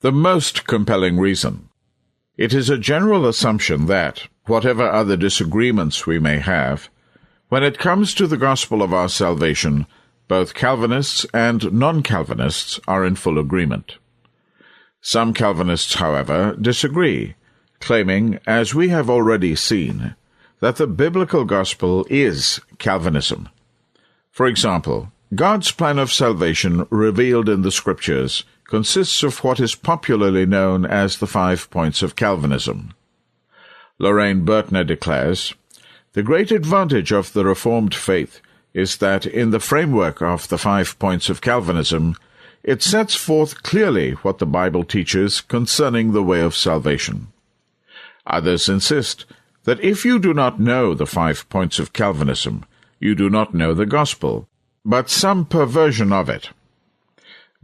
The most compelling reason. It is a general assumption that, whatever other disagreements we may have, when it comes to the gospel of our salvation, both Calvinists and non-Calvinists are in full agreement. Some Calvinists, however, disagree, claiming, as we have already seen, that the biblical gospel is Calvinism. For example, God's plan of salvation revealed in the Scriptures consists of what is popularly known as the 5 points of Calvinism. Lorraine Bertner declares, "The great advantage of the Reformed faith is that in the framework of the 5 points of Calvinism, it sets forth clearly what the Bible teaches concerning the way of salvation." Others insist that if you do not know the 5 points of Calvinism, you do not know the gospel, but some perversion of it.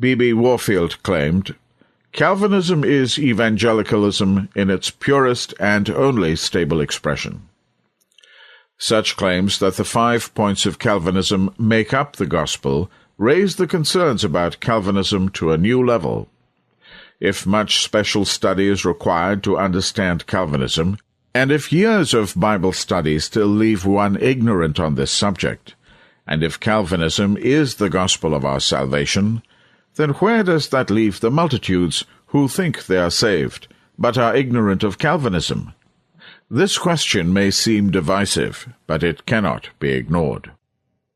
B.B. Warfield claimed, "Calvinism is evangelicalism in its purest and only stable expression." Such claims that the 5 points of Calvinism make up the gospel raise the concerns about Calvinism to a new level. If much special study is required to understand Calvinism, and if years of Bible study still leave one ignorant on this subject, and if Calvinism is the gospel of our salvation, then where does that leave the multitudes who think they are saved, but are ignorant of Calvinism? This question may seem divisive, but it cannot be ignored.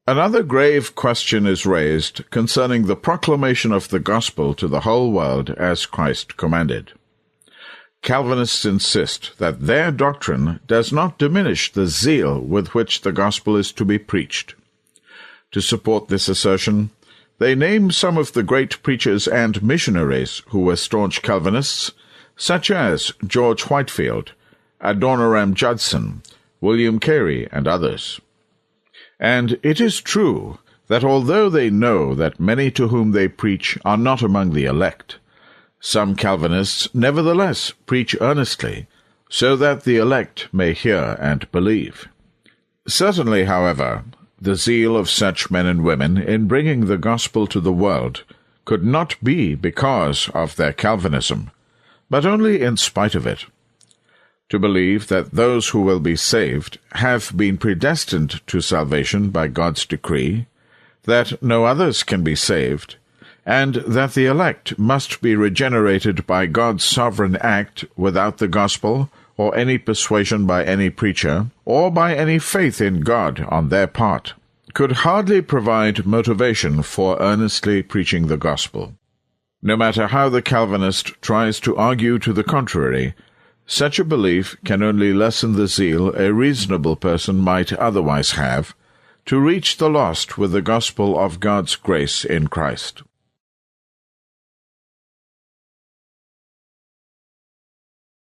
Another grave question is raised concerning the proclamation of the gospel to the whole world as Christ commanded. Calvinists insist that their doctrine does not diminish the zeal with which the gospel is to be preached. To support this assertion, they name some of the great preachers and missionaries who were staunch Calvinists, such as George Whitefield, Adoniram Judson, William Carey, and others. And it is true that although they know that many to whom they preach are not among the elect, some Calvinists nevertheless preach earnestly, so that the elect may hear and believe. Certainly, however, the zeal of such men and women in bringing the gospel to the world could not be because of their Calvinism, but only in spite of it. To believe that those who will be saved have been predestined to salvation by God's decree, that no others can be saved, and that the elect must be regenerated by God's sovereign act without the gospel, or any persuasion by any preacher, or by any faith in God on their part, could hardly provide motivation for earnestly preaching the gospel. No matter how the Calvinist tries to argue to the contrary, such a belief can only lessen the zeal a reasonable person might otherwise have to reach the lost with the gospel of God's grace in Christ.